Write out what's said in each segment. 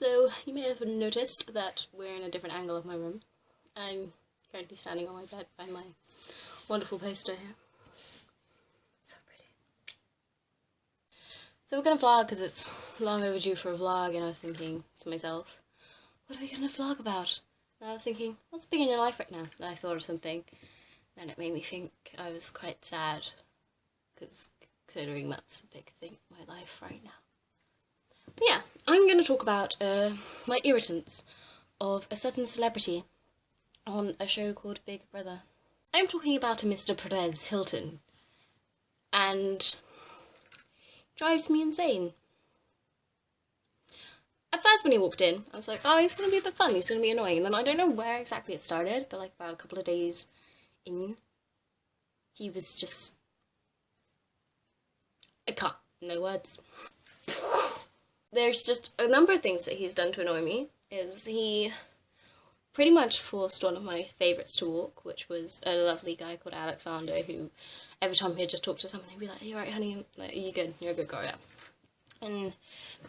So you may have noticed that we're in a different angle of my room. I'm currently standing on my bed by my wonderful poster here. So pretty. So we're gonna vlog because it's long overdue for a vlog, and I was thinking to myself, what are we gonna vlog about? And I was thinking, what's big in your life right now? And I thought of something, and it made me think I was quite sad, because considering that's a big thing in my life right now. But yeah, I'm going to talk about my irritants of a certain celebrity on a show called Big Brother. I'm talking about a Mr. Perez Hilton, and drives me insane. At first when he walked in, I was like, oh, he's going to be a bit fun, he's going to be annoying, and then I don't know where exactly it started, but like about a couple of days in, he was just, I can't, no words. There's just a number of things that he's done to annoy me. Is he pretty much forced one of my favourites to walk, which was a lovely guy called Alexander, who every time he'd just talk to someone, he'd be like, "Are you right, honey? Like, are you good? You're a good girl, yeah." And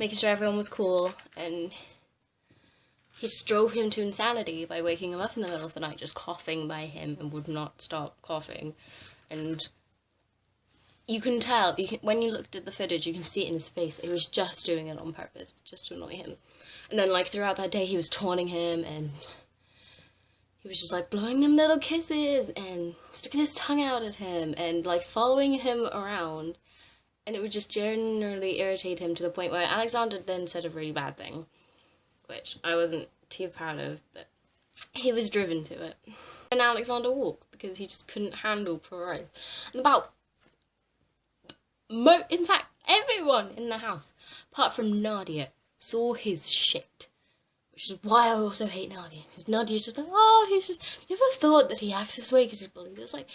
making sure everyone was cool, and he just drove him to insanity by waking him up in the middle of the night, just coughing by him, and would not stop coughing. And you can tell, when you looked at the footage, you can see it in his face. He was just doing it on purpose, just to annoy him. And then, like, throughout that day, he was taunting him, and he was just, like, blowing him little kisses, and sticking his tongue out at him, and, like, following him around. And it would just generally irritate him to the point where Alexander then said a really bad thing, which I wasn't too proud of, but he was driven to it. And Alexander walked, because he just couldn't handle Perez. And in fact, everyone in the house, apart from Nadia, saw his shit. Which is why I also hate Nadia. Because Nadia's just like, oh, he's just, you ever thought that he acts this way because he's bullied? It's like,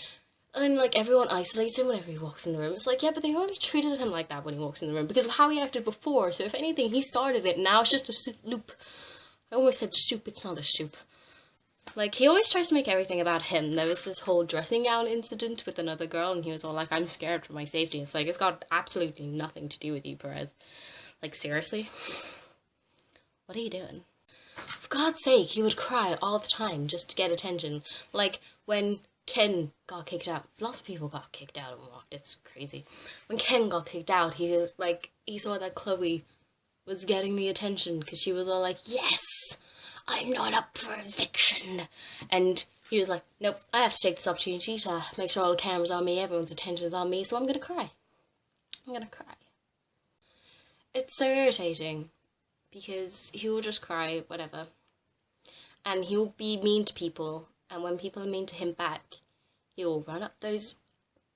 and like everyone isolates him whenever he walks in the room. It's like, yeah, but they already treated him like that when he walks in the room because of how he acted before. So if anything, he started it. Now it's just a soup loop. I almost said soup, it's not a soup. Like, he always tries to make everything about him. There was this whole dressing gown incident with another girl, and he was all like, I'm scared for my safety. It's like, it's got absolutely nothing to do with you, Perez. Like, seriously? What are you doing? For God's sake, he would cry all the time just to get attention. Like, when Ken got kicked out. Lots of people got kicked out and walked. It's crazy. When Ken got kicked out, he was like, he saw that Chloe was getting the attention because she was all like, yes! I'm not up for eviction. And he was like, nope, I have to take this opportunity to make sure all the cameras are on me, everyone's attention's on me, so I'm gonna cry. I'm gonna cry. It's so irritating, because he will just cry, whatever. And he'll be mean to people, and when people are mean to him back, he will run up those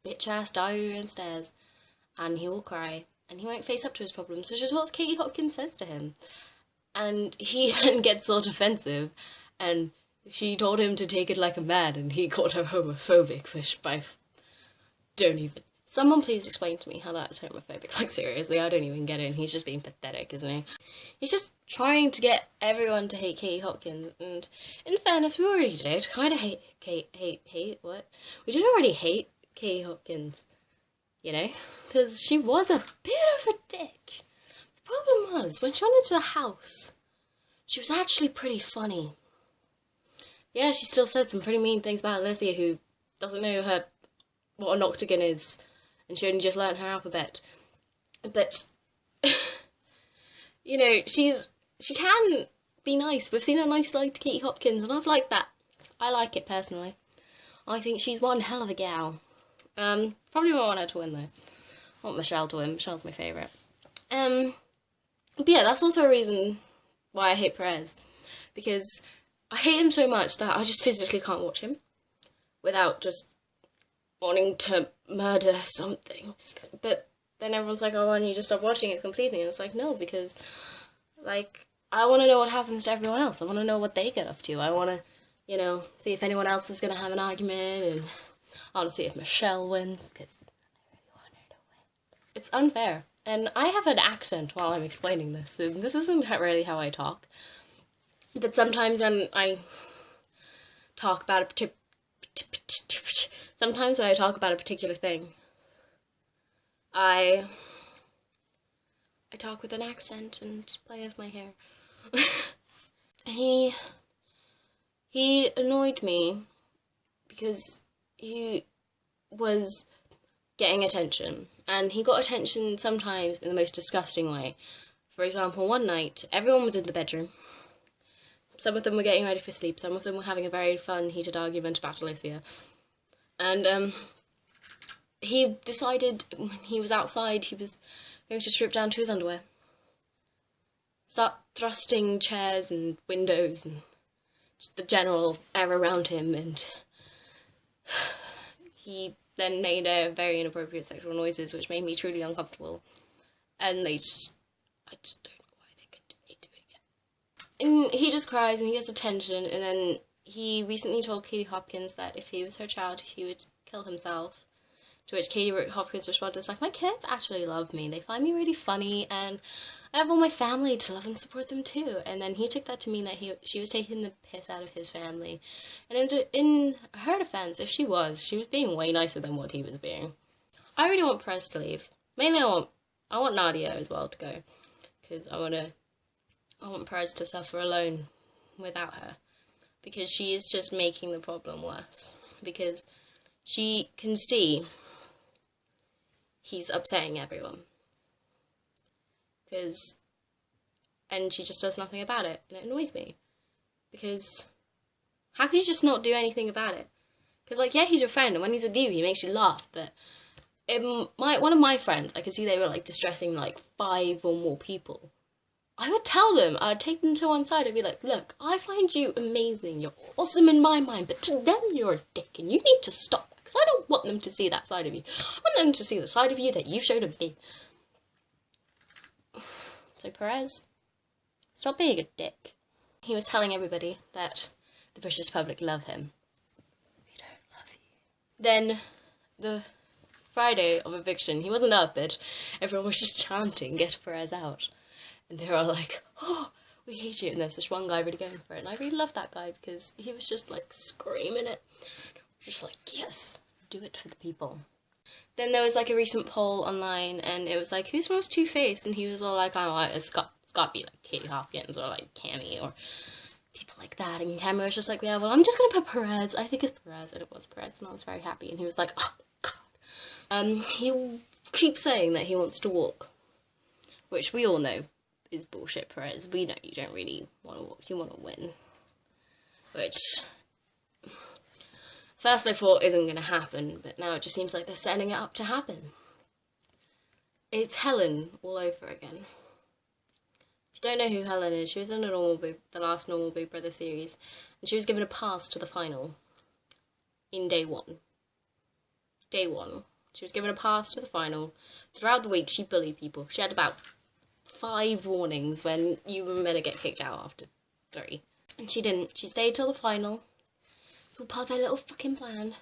bitch-ass diary room stairs, and he will cry, and he won't face up to his problems, which is what Katie Hopkins says to him. And he then gets sort of offensive, and she told him to take it like a man, and he called her homophobic, which don't even. Someone please explain to me how that's homophobic. Like, seriously, I don't even get it, and he's just being pathetic, isn't he? He's just trying to get everyone to hate Katie Hopkins, and in fairness, we already did kind of hate what? We did already hate Katie Hopkins, you know? Because she was a bit of a dick. The problem was, when she went into the house, she was actually pretty funny. Yeah, she still said some pretty mean things about Alicia, who doesn't know what an octagon is, and she only just learnt her alphabet. But, you know, she can be nice. We've seen a nice side to Katie Hopkins, and I've liked that. I like it, personally. I think she's one hell of a gal. Probably won't want her to win, though. I want Michelle to win. Michelle's my favourite. But yeah, that's also a reason why I hate Perez. Because I hate him so much that I just physically can't watch him without just wanting to murder something. But then everyone's like, oh, why don't you just stop watching it completely? And it's like, no, because, like, I want to know what happens to everyone else. I want to know what they get up to. I want to, you know, see if anyone else is going to have an argument, and I want to see if Michelle wins, because I really want her to win. It's unfair. And I have an accent while I'm explaining this, and this isn't really how I talk. But sometimes I talk about a sometimes when I talk about a particular thing, I talk with an accent and play with my hair. He annoyed me because he was getting attention, and he got attention sometimes in the most disgusting way. For example, one night, everyone was in the bedroom. Some of them were getting ready for sleep, some of them were having a very fun, heated argument about Alicia. And, he decided when he was outside, he was going to strip down to his underwear. Start thrusting chairs and windows and just the general air around him, and he then made very inappropriate sexual noises, which made me truly uncomfortable. And I just don't know why they continue doing it. And he just cries and he gets attention, and then he recently told Katie Hopkins that if he was her child, he would kill himself. To which Katie Hopkins responded, like, my kids actually love me. They find me really funny, and I have all my family to love and support them too. And then he took that to mean that she was taking the piss out of his family. And in her defense, if she was being way nicer than what he was being. I really want Perez to leave. Mainly I want Nadia as well to go, because I want Perez to suffer alone without her, because she is just making the problem worse. Because she can see he's upsetting everyone. And she just does nothing about it, and it annoys me. Because how could you just not do anything about it? Because, like, yeah, he's your friend, and when he's with you, he makes you laugh, but one of my friends, I could see they were, like, distressing, like, 5 or more people. I would tell them, I'd take them to one side, I'd be like, look, I find you amazing, you're awesome in my mind, but to them you're a dick, and you need to stop that, because I don't want them to see that side of you. I want them to see the side of you that you showed me. So Perez, stop being a dick. He was telling everybody that the British public love him. They don't love you. Then, the Friday of eviction, he wasn't up, but everyone was just chanting, get Perez out. And they were all like, oh, we hate you. And there was this one guy really going for it. And I really loved that guy because he was just, like, screaming it. Just like, yes, do it for the people. Then there was, like, a recent poll online, and it was like, who's most two-faced? And he was all like, oh, it's got to be, like, Katie Hopkins, or, like, Cammy, or people like that. And Cammy was just like, yeah, well, I'm just gonna put Perez. I think it's Perez. And it was Perez, and I was very happy. And he was like, oh, God. He keeps saying that he wants to walk, which we all know is bullshit, Perez. We know you don't really want to walk. You want to win. Which, first I thought isn't going to happen, but now it just seems like they're setting it up to happen. It's Helen all over again. If you don't know who Helen is, she was in the last normal Big Brother series, and she was given a pass to the final in day one. Day one. She was given a pass to the final. Throughout the week, she bullied people. She had about 5 warnings when you were meant to get kicked out after 3. And she didn't. She stayed till the final. It's all part of their little fucking plan.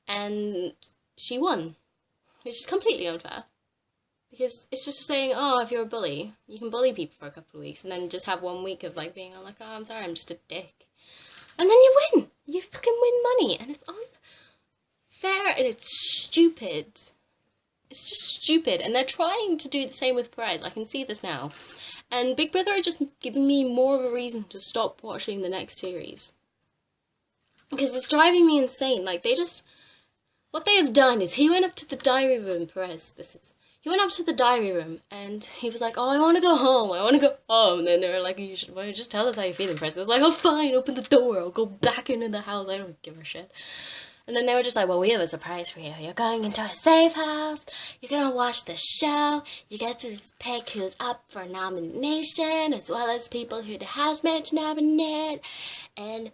And she won. Which is completely unfair. Because it's just saying, oh, if you're a bully, you can bully people for a couple of weeks and then just have 1 week of, like, being like, oh, I'm sorry, I'm just a dick. And then you win! You fucking win money! And it's unfair and it's stupid. It's just stupid, and they're trying to do the same with Perez. I can see this now. And Big Brother are just giving me more of a reason to stop watching the next series. Because it's driving me insane. Like, what they have done is he went up to the diary room, Perez, he went up to the diary room, and he was like, oh, I want to go home, And then they were like, why don't you just tell us how you're feeling, Perez? I was like, oh, fine, open the door, I'll go back into the house, I don't give a shit. And then they were just like, well, we have a surprise for you. You're going into a safe house. You're going to watch the show. You get to pick who's up for nomination, as well as people who the housemates nominate. And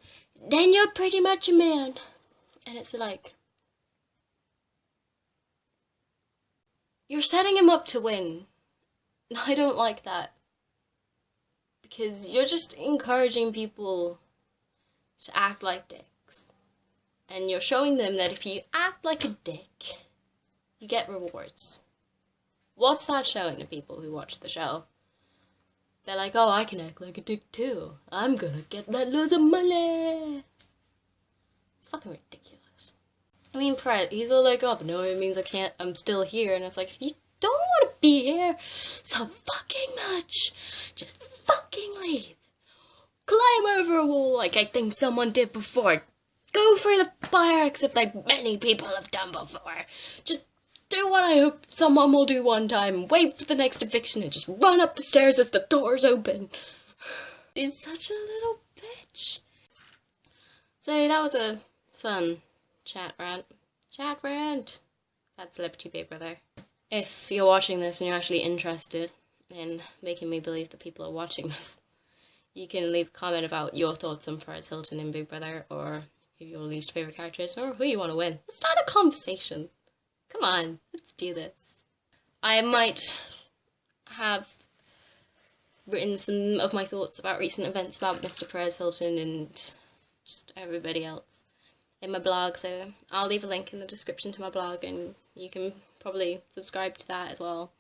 then you're pretty much a man. And it's like, you're setting him up to win. I don't like that. Because you're just encouraging people to act like dicks. And you're showing them that if you act like a dick, you get rewards. What's that showing to people who watch the show? They're like, oh, I can act like a dick too. I'm gonna get that loads of money. It's fucking ridiculous. I mean, Perez, he's all like, oh, but no, it means I'm still here. And it's like, if you don't want to be here so fucking much, just fucking brave. Climb over a wall like I think someone did before. Go for the fire exit like many people have done before. Just do what I hope someone will do one time. Wait for the next eviction and just run up the stairs as the doors open. He's such a little bitch. So that was a fun chat rant. Chat rant. That's Celebrity Big Brother. If you're watching this and you're actually interested in making me believe that people are watching this, you can leave a comment about your thoughts on Perez Hilton in Big Brother, or who your least favourite character is, or who you want to win. Let's start a conversation. Come on, let's do this. I might have written some of my thoughts about recent events about Mr. Perez Hilton and just everybody else in my blog, so I'll leave a link in the description to my blog and you can probably subscribe to that as well.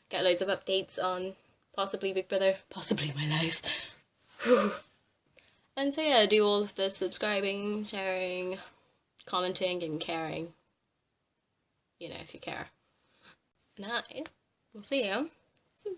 Get loads of updates on possibly Big Brother, possibly my life. And so yeah, do all of the subscribing, sharing, commenting and caring. You know, if you care. And I will see you soon.